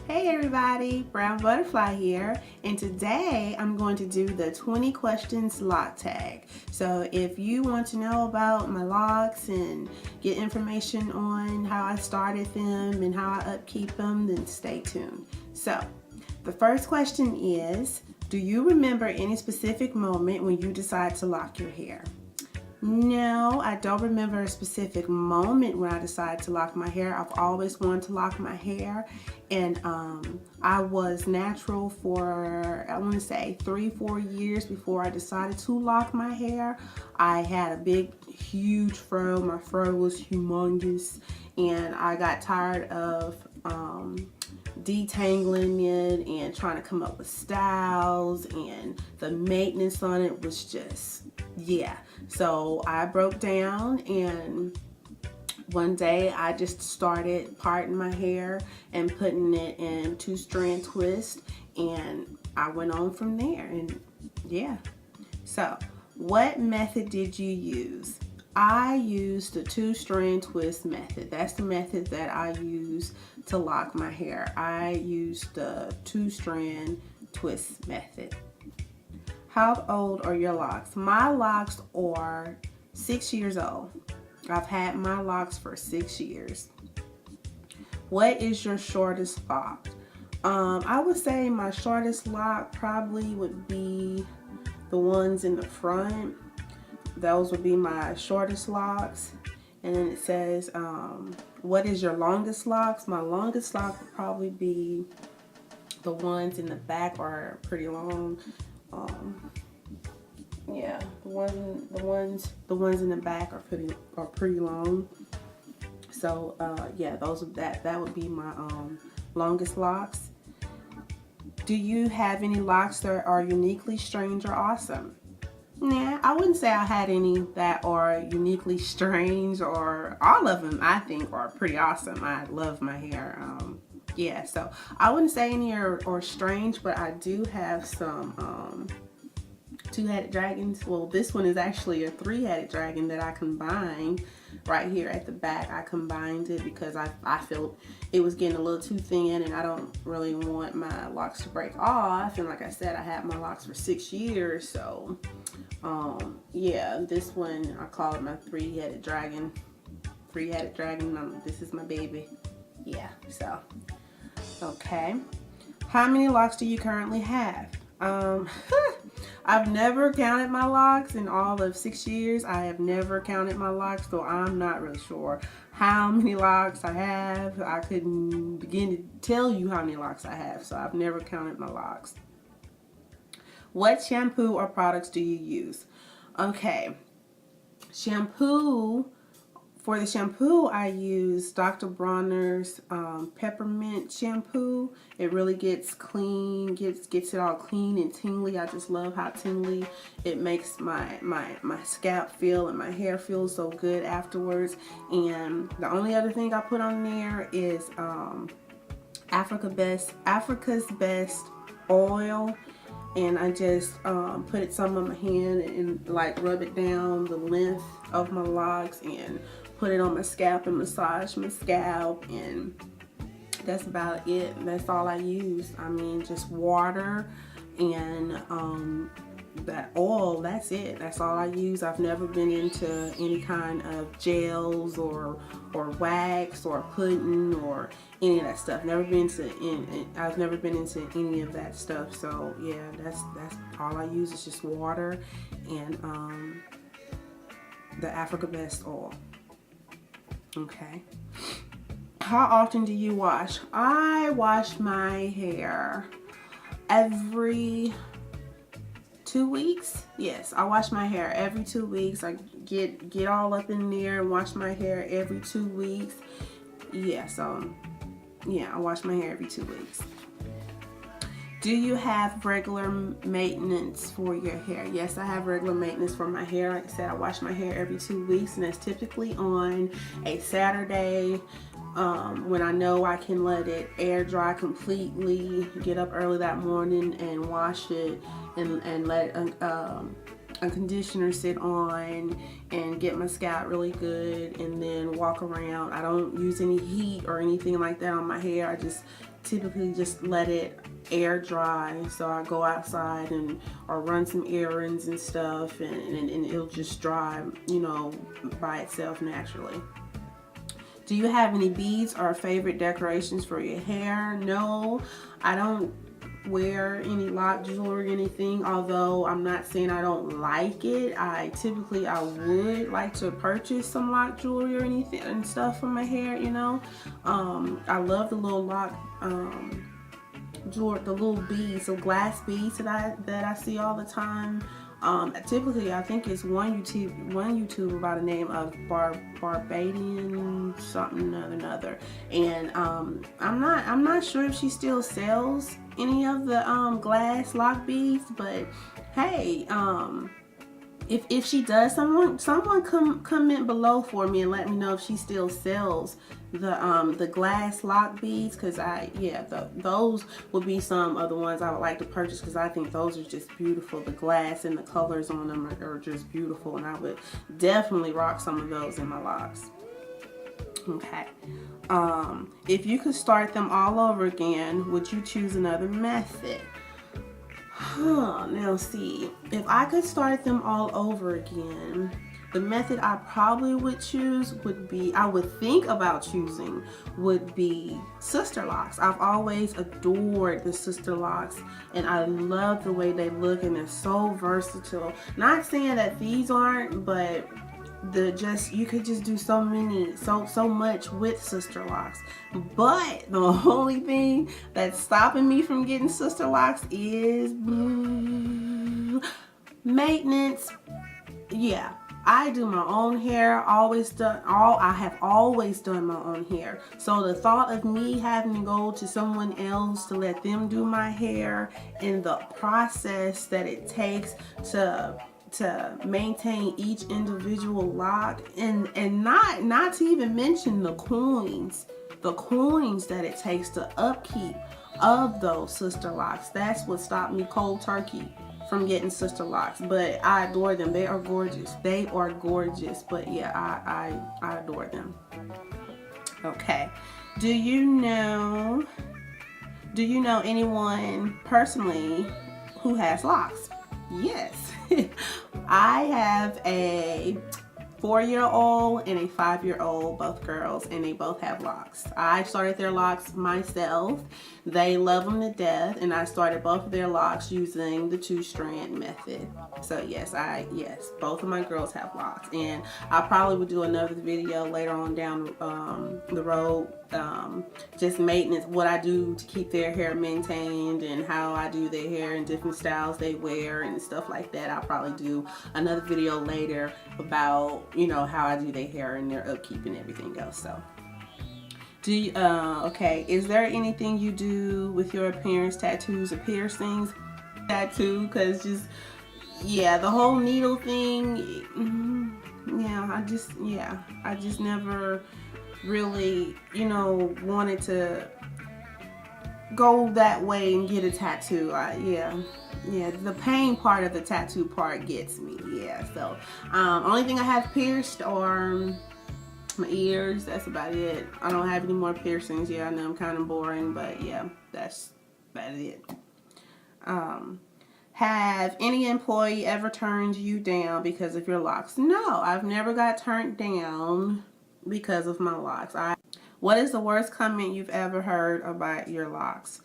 Hey everybody, Brown Butterfly here, and today I'm going to do the 20 questions loc tag. So if you want to know about my locks and get information on how I started them and how I upkeep them, then stay tuned. So the first question is, do you remember any specific moment when you decide to lock your hair? No, I don't remember a specific moment when I decided to lock my hair. I've always wanted to lock my hair, and I was natural for, I want to say 3-4 years before I decided to lock my hair. I had a big, huge fro. My fro was humongous, and I got tired of detangling it and trying to come up with styles, and the maintenance on it was just, yeah. So I broke down, and one day I just started parting my hair and putting it in 2-strand twist, and I went on from there. And yeah, so what method did you use? I used the 2-strand twist method. That's the method that I use to lock my hair. I used the 2-strand twist method. How old are your locks? My locks are 6 years old. I've had my locks for 6 years. What is your shortest lock? I would say my shortest lock probably would be the ones in the front. Those would be my shortest locks. And then it says, what is your longest locks? My longest lock would probably be the ones in the back are pretty long. Yeah, the ones in the back are pretty long. So yeah, that would be my longest locks. Do you have any locks that are uniquely strange or awesome? Nah, I wouldn't say I had any that are uniquely strange, or all of them I think are pretty awesome. I love my hair. Yeah, so I wouldn't say any are strange, but I do have some 2-headed dragons. Well, this one is actually a 3-headed dragon that I combined right here at the back. I combined it because I felt it was getting a little too thin, and I don't really want my locks to break off. And like I said, I had my locks for 6 years, so yeah, this one I call it my 3-headed dragon. 3-headed dragon. This is my baby. Yeah, so okay. How many locks do you currently have? I've never counted my locks in all of 6 years. I have never counted my locks, so I'm not really sure how many locks I have. I couldn't begin to tell you how many locks I have, so I've never counted my locks. What shampoo or products do you use? Okay, shampoo. For the shampoo, I use Dr. Bronner's peppermint shampoo. It really gets clean, gets it all clean and tingly. I just love how tingly it makes my scalp feel, and my hair feels so good afterwards. And the only other thing I put on there is Africa's Best oil. And I just put it some on my hand and like rub it down the length of my locks and put it on my scalp and massage my scalp, and that's about it. That's all I use. I mean, just water and that oil. That's it. That's all I use. I've never been into any kind of gels or wax or pudding or any of that stuff. I've never been into any of that stuff. So yeah, that's all I use is just water and the Africa Best oil. Okay. How often do you wash? I wash my hair every 2 weeks. Yes, I wash my hair every 2 weeks. I get all up in there and wash my hair every 2 weeks. Yeah, so yeah, I wash my hair every 2 weeks. Do you have regular maintenance for your hair? Yes, I have regular maintenance for my hair. Like I said, I wash my hair every 2 weeks, and that's typically on a Saturday when I know I can let it air dry completely. Get up early that morning and wash it and let a conditioner sit on and get my scalp really good, and then walk around. I don't use any heat or anything like that on my hair. I just typically just let it air dry. So I go outside or run some errands and stuff, and it'll just dry, you know, by itself naturally. Do you have any beads or favorite decorations for your hair? No, I don't wear any lock jewelry or anything, although I'm not saying I don't like it. I would like to purchase some lock jewelry or anything and stuff for my hair, you know. I love the little lock jewelry, the little beads, the glass beads that I see all the time. Typically, I think it's one YouTuber by the name of Barbadian something another, and I'm not sure if she still sells any of the glass lock beads, but hey, if she does, someone comment below for me and let me know if she still sells the glass lock beads, because those would be some of the ones I would like to purchase, because I think those are just beautiful. The glass and the colors on them are just beautiful, and I would definitely rock some of those in my locks. Okay. If you could start them all over again, would you choose another method? Now see, if I could start them all over again, the method I probably would choose would be, I would think about choosing, would be sister locks. I've always adored the sister locks, and I love the way they look, and they're so versatile. Not saying that these aren't, but you could just do so much with sister locks. But the only thing that's stopping me from getting sister locks is maintenance. Yeah, I do my own hair, I have always done my own hair. So the thought of me having to go to someone else to let them do my hair, and the process that it takes to maintain each individual lock, and not to even mention the coins that it takes to upkeep of those sister locks. That's what stopped me cold turkey from getting sister locks. But I adore them. They are gorgeous. But yeah, I adore them. Okay. Do you know anyone personally who has locks? Yes. I have a 4-year-old and a 5-year-old, both girls, and they both have locks. I started their locks myself. They love them to death, and I started both of their locks using the 2-strand method. So yes, both of my girls have locks, and I probably would do another video later on down the road, just maintenance, what I do to keep their hair maintained, and how I do their hair and different styles they wear and stuff like that. I'll probably do another video later about, you know, how I do their hair and their upkeep and everything else. So okay, is there anything you do with your appearance, tattoos or piercings? Tattoo, because the whole needle thing, I just never really, you know, wanted to go that way and get a tattoo. The pain part of the tattoo part gets me. So only thing I have pierced are my ears. That's about it. I don't have any more piercings. I know I'm kind of boring, but yeah, that's about it. Have any employee ever turned you down because of your locks? No, I've never got turned down because of my locks. What is the worst comment you've ever heard about your locks?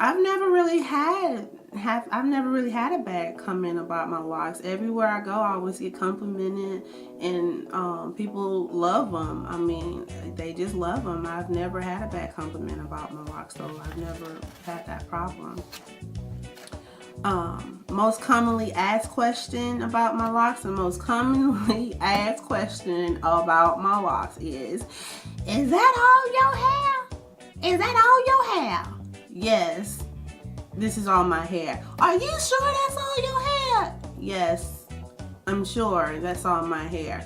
I've never really had a bad comment about my locks. Everywhere I go, I always get complimented, and people love them. I mean, they just love them. I've never had a bad compliment about my locks, so I've never had that problem. Most commonly asked question about my locks, the most commonly asked question about my locks is that all your hair? Is that all your hair? Yes, this is all my hair. Are you sure that's all your hair? Yes, I'm sure that's all my hair.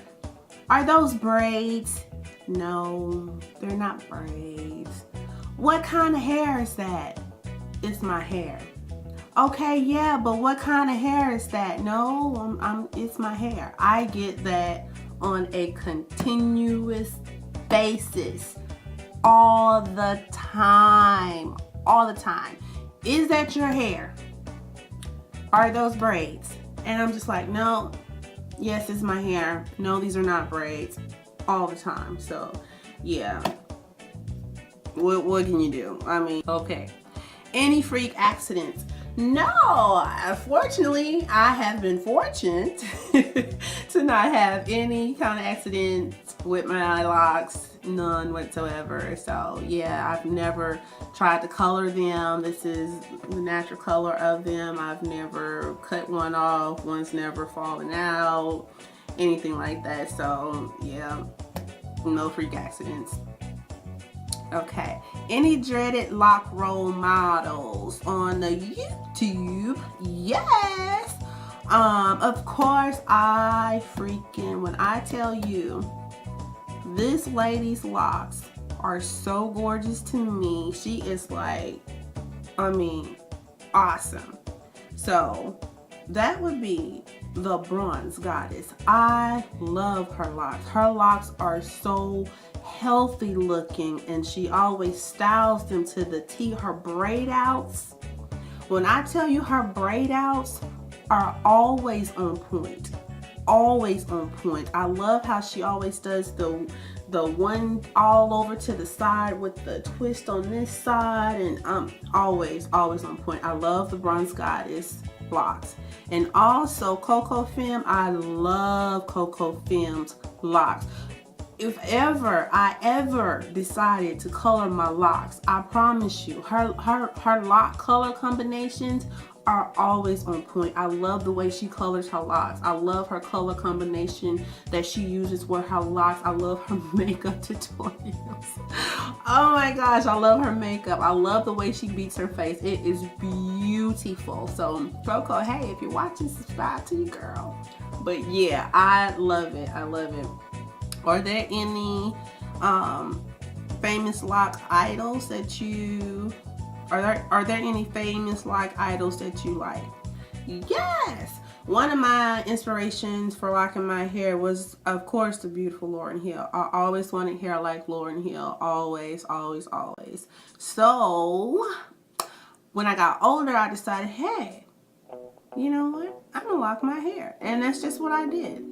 Are those braids? No, they're not braids. What kind of hair is that? It's my hair. Okay, yeah, but what kind of hair is that? No, it's my hair. I get that on a continuous basis. all the time. All the time. Is that your hair? Are those braids? And I'm just like, no. Yes, it's my hair. No, these are not braids. All the time. So, yeah. What can you do? I mean, okay. Any freak accidents? No, fortunately, I have been fortunate to not have any kind of accidents with my locks, none whatsoever. So yeah, I've never tried to color them. This is the natural color of them. I've never cut one off. One's never fallen out, anything like that. So yeah, no freak accidents. Okay, any dreaded lock role models on the YouTube? Yes. Of course, when I tell you, this lady's locks are so gorgeous to me. She is like, I mean, awesome. So that would be the Bronze Goddess. I love her locks. Her locks are so healthy looking, and she always styles them to the T. Her braid outs, when I tell you, her braid outs are always on point. Always on point. I love how she always does the one all over to the side with the twist on this side, and always on point. I love the Bronze Goddess locks. And also Coco Femme, I love Coco Femme's locks. If I ever decided to color my locks, I promise you, her lock color combinations are always on point. I love the way she colors her locks. I love her color combination that she uses with her locks. I love her makeup tutorials. Oh my gosh, I love her makeup. I love the way she beats her face. It is beautiful. So Coco, hey, if you're watching, subscribe to you, girl. But yeah, I love it. I love it. Are there any famous lock idols that you are there any famous lock idols that you like? Yes. One of my inspirations for locking my hair was, of course, the beautiful Lauryn Hill. I always wanted hair like Lauryn Hill. Always, always, always. So when I got older, I decided, hey, you know what? I'm gonna lock my hair. And that's just what I did.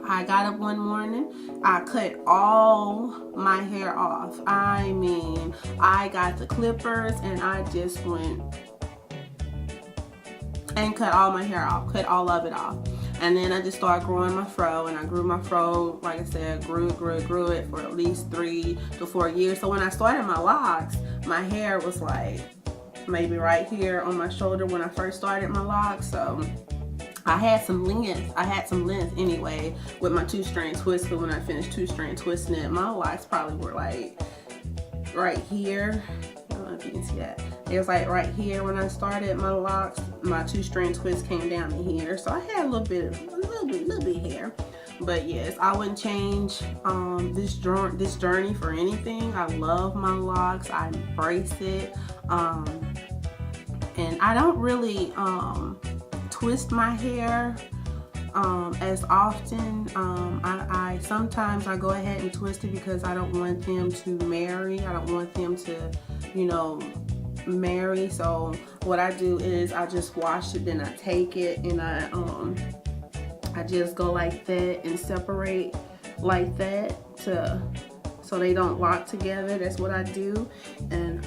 I got up one morning, I cut all my hair off. I mean, I got the clippers and I just went and cut all my hair off, cut all of it off. And then I just started growing my fro, and I grew my fro, like I said, grew it for at least 3 to 4 years. So when I started my locks, my hair was like maybe right here on my shoulder when I first started my locks. So I had some length anyway with my 2-strand twist, but when I finished 2-strand twisting it, my locks probably were like right here. I don't know if you can see that. It was like right here when I started my locks. My 2-strand twist came down to here, so I had a little bit here. But yes, I wouldn't change this journey for anything. I love my locks. I embrace it, and I don't really twist my hair as often. I sometimes I go ahead and twist it because I don't want them to marry. I don't want them to, you know, marry. So what I do is I just wash it, then I take it and I just go like that and separate like that so they don't lock together. That's what I do. And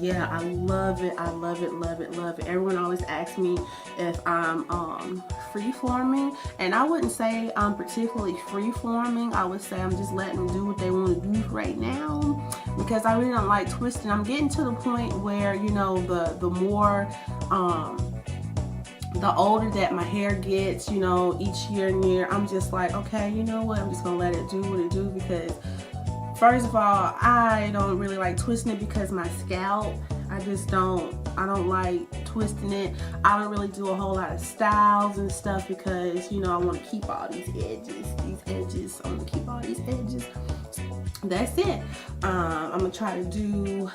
yeah, I love it. I love it, love it, love it. Everyone always asks me if I'm free-forming, and I wouldn't say I'm particularly free-forming. I would say I'm just letting them do what they want to do right now, because I really don't like twisting. I'm getting to the point where, you know, the more the older that my hair gets, you know, each year and year, I'm just like, okay, you know what, I'm just gonna let it do what it do, because first of all, I don't really like twisting it because my scalp, I don't like twisting it. I don't really do a whole lot of styles and stuff because, you know, I want to keep all these edges. I want to keep all these edges. That's it. I'm going to try to do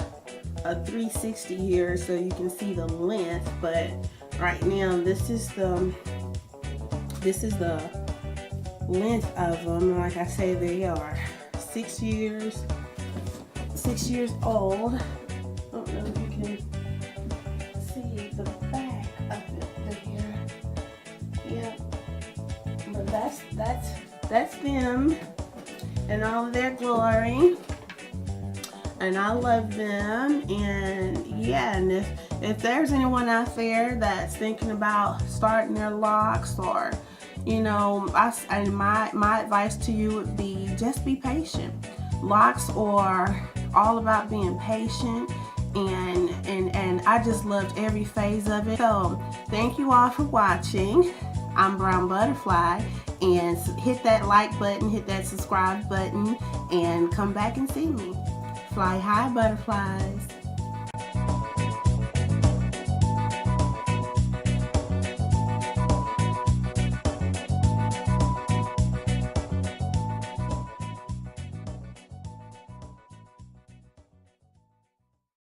a 360 here so you can see the length, but right now this is the length of them. Like I say, they are 6 years. 6 years old. I don't know if you can see the back of it there. Yep. But that's them in all of their glory. And I love them. And yeah, and if there's anyone out there that's thinking about starting their locks, or you know, my advice to you would be just be patient. Locks are all about being patient, and I just loved every phase of it. So thank you all for watching. I'm Brown Butterfly, and hit that like button, hit that subscribe button, and come back and see me. Fly high, butterflies.